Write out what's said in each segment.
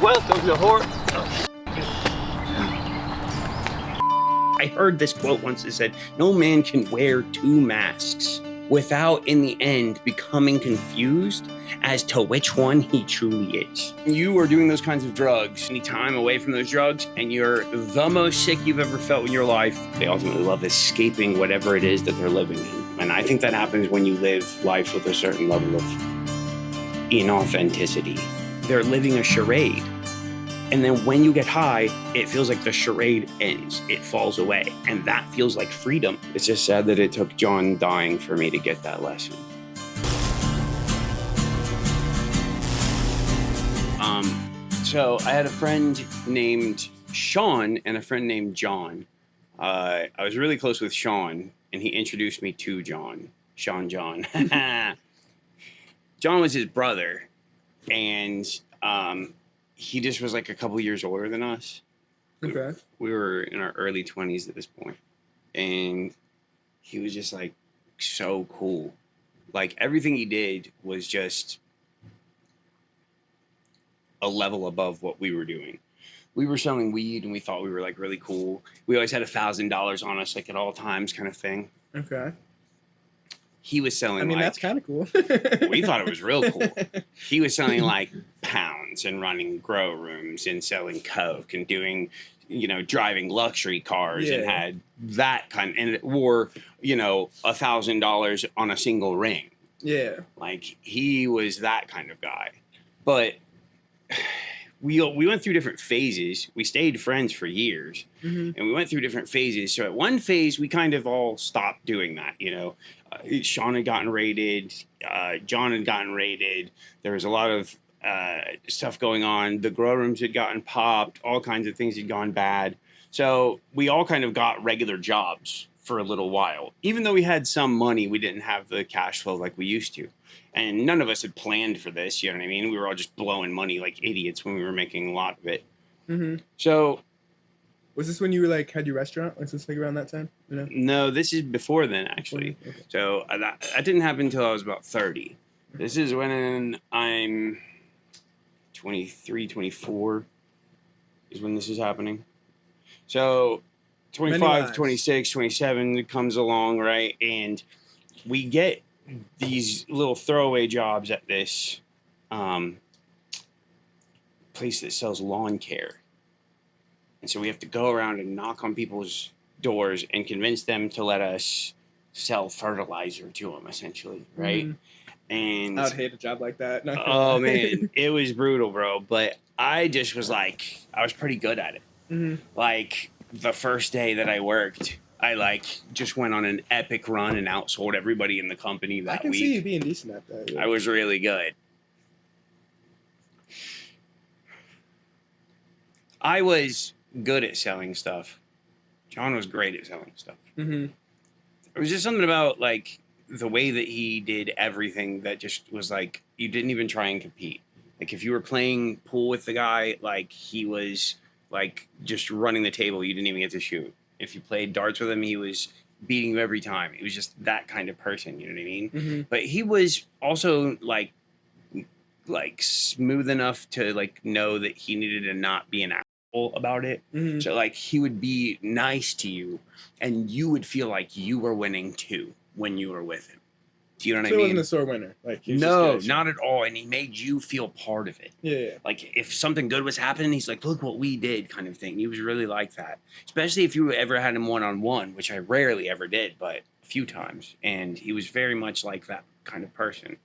Welcome to Horror. I heard this quote once that said, no man can wear two masks without, in the end, becoming confused as to which one he truly is. You are doing those kinds of drugs, any time away from those drugs, and you're the most sick you've ever felt in your life. They ultimately love escaping whatever it is that they're living in. And I think that happens when you live life with a certain level of inauthenticity. They're living a charade. And then when you get high, it feels like the charade ends. It falls away. And that feels like freedom. It's just sad that it took John dying for me to get that lesson. So I had a friend named Sean and a friend named John. I was really close with Sean, and he introduced me to John. John. John was his brother, and he just was like a couple years older than us. Okay. We were in our early 20s at this point, and he was just like so cool. Like everything he did was just a level above what we were doing. We were selling weed and we thought we were like really cool. We always had $1,000 on us, like at all times, kind of thing. Okay. He was selling. I mean, like, that's kind of cool. We thought it was real cool. He was selling like pounds and running grow rooms and selling coke and doing, driving luxury cars and had that kind and it wore, $1,000 on a single ring. Yeah. Like he was that kind of guy. But we went through different phases. We stayed friends for years, and we went through different phases. So at one phase, we kind of all stopped doing that. Sean had gotten raided. John had gotten raided. There was a lot of stuff going on. The grow rooms had gotten popped. All kinds of things had gone bad. So we all kind of got regular jobs for a little while. Even though we had some money, we didn't have the cash flow like we used to. And none of us had planned for this, you know what I mean? We were all just blowing money like idiots when we were making a lot of it. So... Was this when you were had your restaurant? Was this around that time? No, this is before then, actually. Okay. So that didn't happen until I was about 30. This is when I'm 23, 24 is when this is happening. So 25, 26, 27 comes along, right? And we get these little throwaway jobs at this place that sells lawn care. And so we have to go around and knock on people's doors and convince them to let us sell fertilizer to them, essentially, right? And I would hate a job like that. Oh, man, it was brutal, bro. But I just was I was pretty good at it. Like, the first day that I worked, I just went on an epic run and outsold everybody in the company that week. I can see you being decent at that. Yeah. I was really good. I was good at selling stuff. John was great at selling stuff. There was just something about the way that he did everything that just was you didn't even try and compete. If you were playing pool with the guy, he was just running the table, you didn't even get to shoot. If you played darts with him, he was beating you every time. He was just that kind of person, you know what I mean? But he was also smooth enough to know that he needed to not be an about it. So he would be nice to you and you would feel like you were winning too when you were with him. Do you know what I mean? He wasn't a sore winner. No, not at all. And he made you feel part of it. Yeah. If something good was happening, he's like, look what we did kind of thing. He was really like that. Especially if you ever had him one-on-one, which I rarely ever did, but a few times. And he was very much like that kind of person.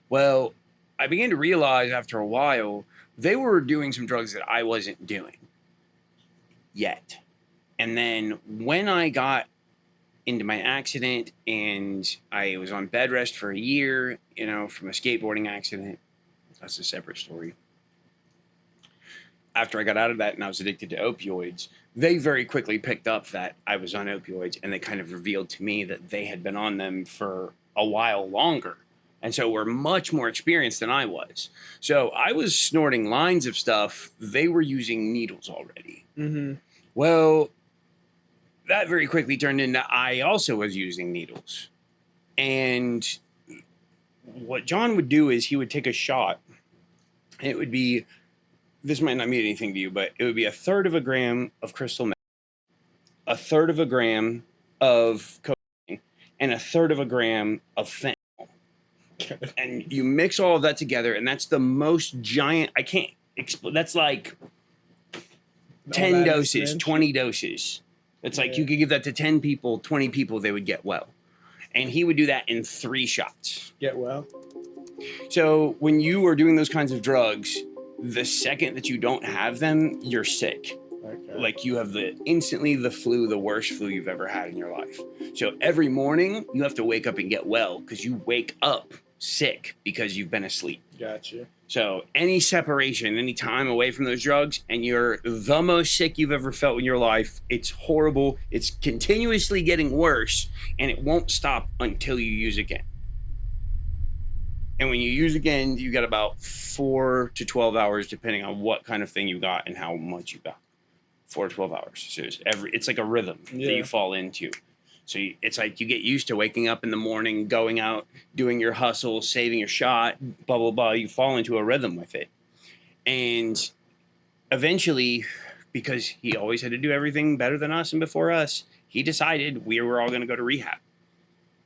Well, I began to realize after a while they were doing some drugs that I wasn't doing yet. And then when I got into my accident and I was on bed rest for a year, from a skateboarding accident, that's a separate story. After I got out of that and I was addicted to opioids, they very quickly picked up that I was on opioids and they kind of revealed to me that they had been on them for a while longer. And so we're much more experienced than I was. So I was snorting lines of stuff. They were using needles already. Well, that very quickly turned into I also was using needles. And what John would do is he would take a shot. And it would be this might not mean anything to you, but it would be 1/3 of a gram of crystal meth, 1/3 of a gram of cocaine, and 1/3 of a gram of fentanyl. And you mix all of that together, and that's the most giant. I can't explain. That's like 10 doses, 20 doses. It's like you could give that to 10 people, 20 people, they would get well. And he would do that in 3 shots. Get well. So when you are doing those kinds of drugs, the second that you don't have them, you're sick. Okay. Like you have instantly the flu, the worst flu you've ever had in your life. So every morning you have to wake up and get well because you wake up sick because you've been asleep. Gotcha. So any separation, any time away from those drugs, and you're the most sick you've ever felt in your life, it's horrible. It's continuously getting worse, and it won't stop until you use again. And when you use again, you got about 4 to 12 hours, depending on what kind of thing you got and how much you got. 4 to 12 hours. So it's like a rhythm that you fall into. So it's like you get used to waking up in the morning, going out, doing your hustle, saving your shot, blah, blah, blah. You fall into a rhythm with it. And eventually, because he always had to do everything better than us and before us, he decided we were all going to go to rehab.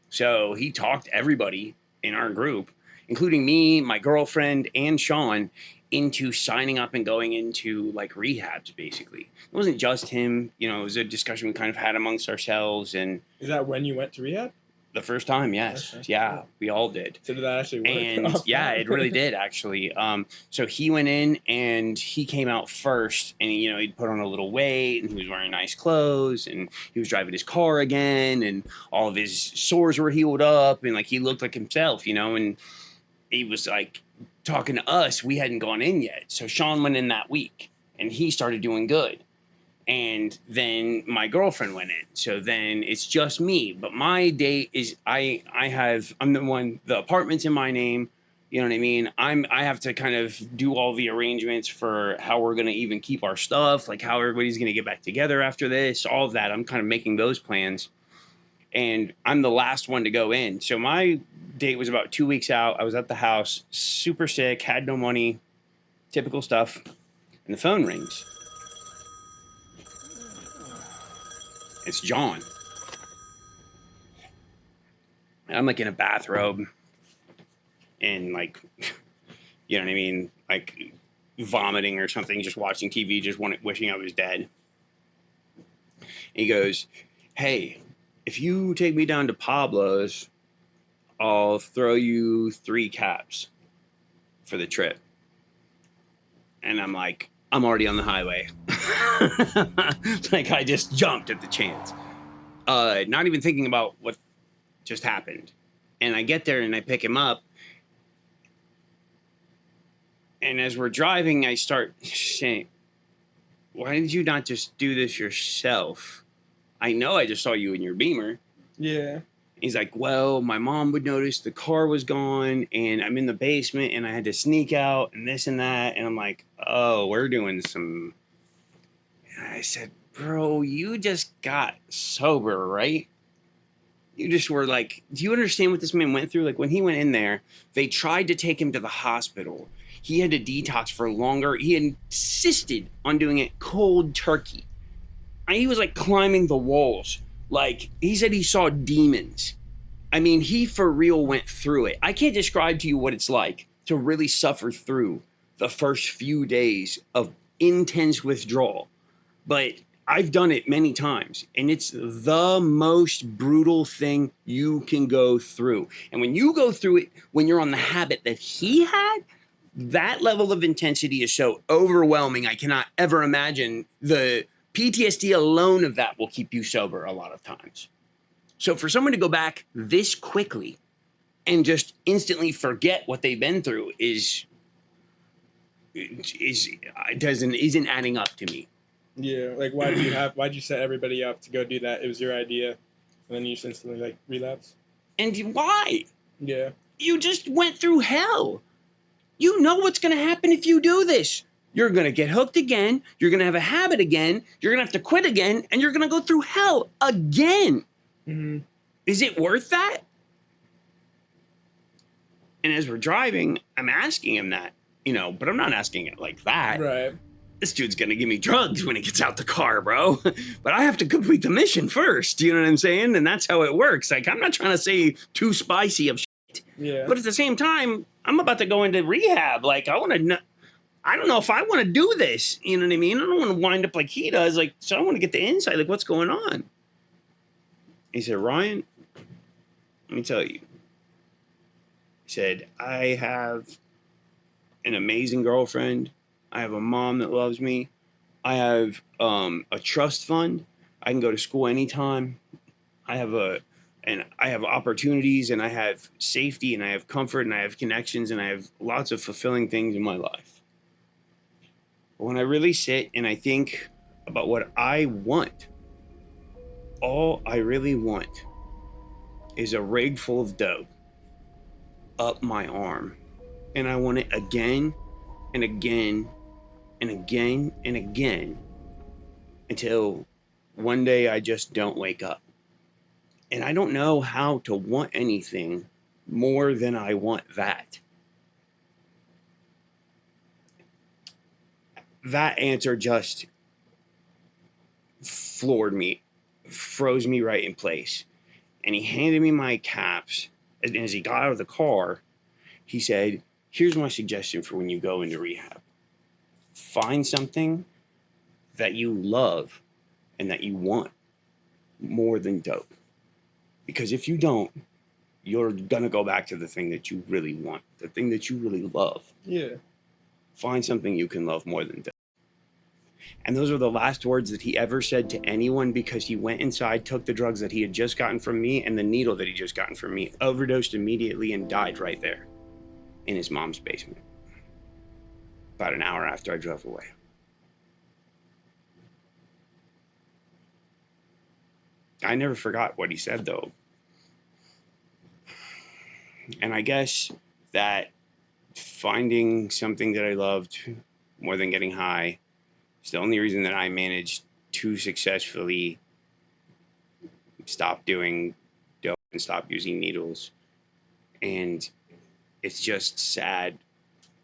So he talked everybody in our group, including me, my girlfriend, and Sean, into signing up and going into like rehabs, basically. It wasn't just him, you know, it was a discussion we kind of had amongst ourselves. And is that when you went to rehab? The first time, yes. Okay. Yeah, we all did. So did that actually work? And yeah, it really did, actually. So he went in and he came out first, and you know, he'd put on a little weight, and he was wearing nice clothes, and he was driving his car again, and all of his sores were healed up, and like he looked like himself, you know, and he was like talking to us. We hadn't gone in yet. So Sean went in that week and he started doing good. And then my girlfriend went in. So then it's just me. But my date is I'm the one, the apartment's in my name. You know what I mean? I have to kind of do all the arrangements for how we're going to even keep our stuff, like how everybody's going to get back together after this, all of that. I'm kind of making those plans. And I'm the last one to go in. So my date was about 2 weeks out. I was at the house, super sick, had no money, typical stuff. And the phone rings. It's John. And I'm like in a bathrobe and like, you know what I mean? Like vomiting or something, just watching TV, just wishing I was dead. And he goes, "Hey, if you take me down to Pablo's, I'll throw you 3 caps for the trip." And I'm like, I'm already on the highway. Like I just jumped at the chance. Not even thinking about what just happened. And I get there and I pick him up. And as we're driving, I start saying, "Why did you not just do this yourself? I know I just saw you in your Beamer." Yeah. He's like, "Well, my mom would notice the car was gone and I'm in the basement and I had to sneak out and this and that." And I'm like, "Oh, we're doing some..." And I said, "Bro, you just got sober, right? You just were like..." Do you understand what this man went through? Like when he went in there, they tried to take him to the hospital. He had to detox for longer. He insisted on doing it cold turkey. He was like climbing the walls. Like, he said he saw demons. I mean, he for real went through it. I can't describe to you what it's like to really suffer through the first few days of intense withdrawal. But I've done it many times, and it's the most brutal thing you can go through. And when you go through it, when you're on the habit that he had, that level of intensity is so overwhelming. I cannot ever imagine the PTSD alone of that will keep you sober a lot of times. So for someone to go back this quickly and just instantly forget what they've been through isn't adding up to me. Yeah, like why'd you set everybody up to go do that? It was your idea, and then you just instantly like relapse. And why? Yeah. You just went through hell. You know what's going to happen if you do this. You're going to get hooked again. You're going to have a habit again. You're going to have to quit again. And you're going to go through hell again. Mm-hmm. Is it worth that? And as we're driving, I'm asking him that. you know, but I'm not asking it like that. Right. This dude's gonna give me drugs when he gets out the car, bro. But I have to complete the mission first. You know what I'm saying? And that's how it works. Like, I'm not trying to say too spicy of shit. Yeah. But at the same time, I'm about to go into rehab. Like, I want to know. I don't know if I want to do this. You know what I mean? I don't want to wind up like he does. Like, so I want to get the insight. Like, what's going on? He said, Ryan, let me tell you. He said, I have an amazing girlfriend. I have a mom that loves me. I have a trust fund. I can go to school anytime. I have opportunities, and I have safety, and I have comfort, and I have connections, and I have lots of fulfilling things in my life. But when I really sit and I think about what I want, all I really want is a rig full of dope up my arm. And I want it again and again and again and again until one day I just don't wake up. And I don't know how to want anything more than I want that. That answer just floored me, froze me right in place. And he handed me my caps. And as he got out of the car, he said, here's my suggestion for when you go into rehab. Find something that you love and that you want more than dope. Because if you don't, you're going to go back to the thing that you really want, the thing that you really love. Yeah. Find something you can love more than dope. And those are the last words that he ever said to anyone, because he went inside, took the drugs that he had just gotten from me and the needle that he just gotten from me, overdosed immediately, and died right there in his mom's basement. About an hour after I drove away. I never forgot what he said, though. And I guess that finding something that I loved more than getting high is the only reason that I managed to successfully stop doing dope and stop using needles. And it's just sad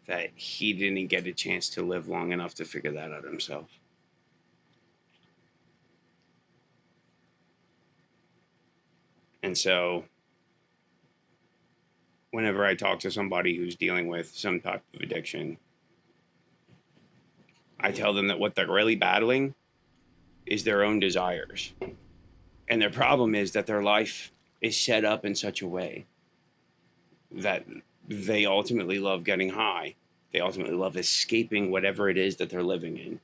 that he didn't get a chance to live long enough to figure that out himself. And so whenever I talk to somebody who's dealing with some type of addiction, I tell them that what they're really battling is their own desires. And their problem is that their life is set up in such a way that they ultimately love getting high. They ultimately love escaping whatever it is that they're living in,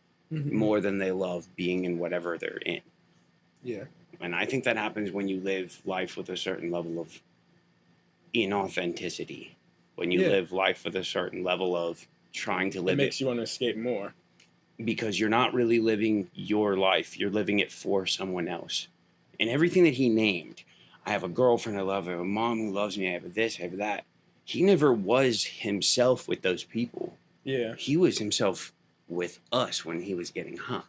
more than they love being in whatever they're in. Yeah. And I think that happens when you live life with a certain level of inauthenticity. When you live life with a certain level of trying to live it. Makes you want to escape more. Because you're not really living your life. You're living it for someone else. And everything that he named, I have a girlfriend I love, I have a mom who loves me, I have this, I have that. He never was himself with those people. Yeah. He was himself with us when he was getting high.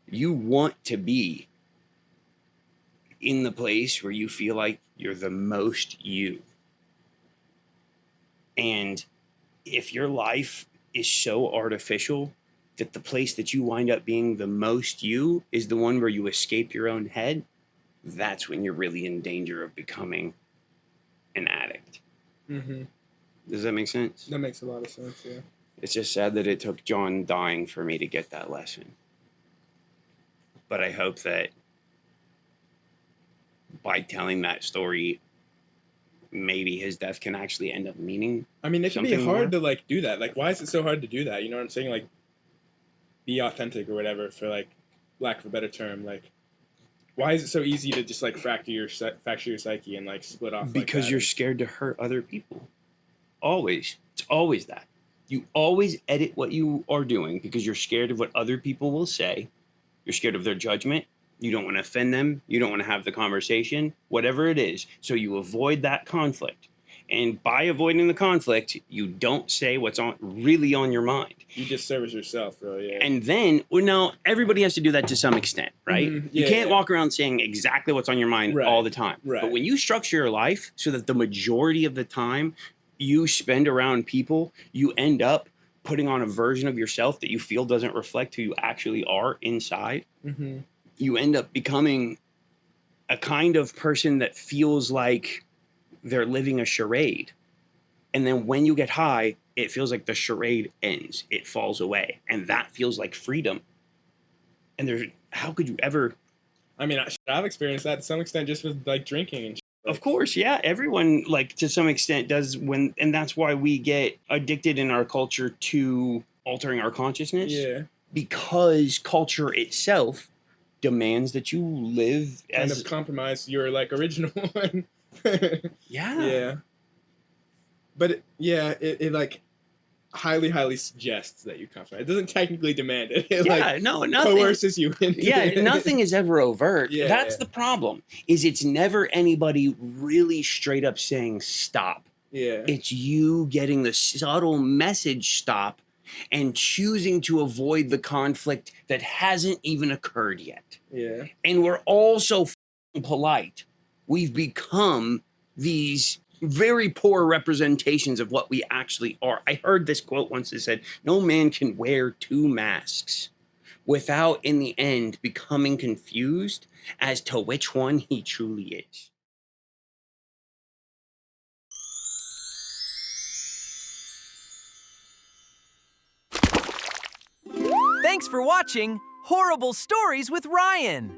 You want to be in the place where you feel like you're the most you. And if your life is so artificial that the place that you wind up being the most you is the one where you escape your own head, that's when you're really in danger of becoming an addict. Mm-hmm. Does that make sense? That makes a lot of sense, yeah. It's just sad that it took John dying for me to get that lesson. But I hope that by telling that story, maybe his death can actually end up meaning. I mean, it can be something hard more. to like do that. Like, why is it so hard to do that? You know what I'm saying? Like, be authentic or whatever, for like lack of a better term. Like, why is it so easy to just like fracture your psyche and like split off? Because like you're scared to hurt other people. Always. It's always that. You always edit what you are doing because you're scared of what other people will say. You're scared of their judgment. You don't want to offend them. You don't want to have the conversation, whatever it is. So you avoid that conflict. And by avoiding the conflict, you don't say what's really on your mind. You just service yourself, really. Yeah. And then, well, no, everybody has to do that to some extent, right? Mm-hmm. You can't walk around saying exactly what's on your mind all the time. Right. But when you structure your life so that the majority of the time you spend around people, you end up putting on a version of yourself that you feel doesn't reflect who you actually are inside. Mm-hmm. You end up becoming a kind of person that feels like they're living a charade. And then when you get high, it feels like the charade ends. It falls away. And that feels like freedom. And how could you ever... I mean, I've experienced that to some extent just with like drinking and shit. Of course, yeah. Everyone, like, to some extent does and that's why we get addicted in our culture to altering our consciousness. Yeah. Because culture itself demands that you live Kind as... of compromise your like original one. Yeah. Yeah. But it like highly suggests that you compromise. It doesn't technically demand it. It Yeah, like no, nothing. coerces you into it. Nothing is ever overt. Yeah, That's yeah. the problem. Is it's never anybody really straight up saying stop. Yeah. It's you getting the subtle message stop and choosing to avoid the conflict that hasn't even occurred yet. Yeah. And we're all so polite. We've become these very poor representations of what we actually are. I heard this quote once that said, "No man can wear two masks without in the end becoming confused as to which one he truly is." Thanks for watching Horrible Stories with Ryan.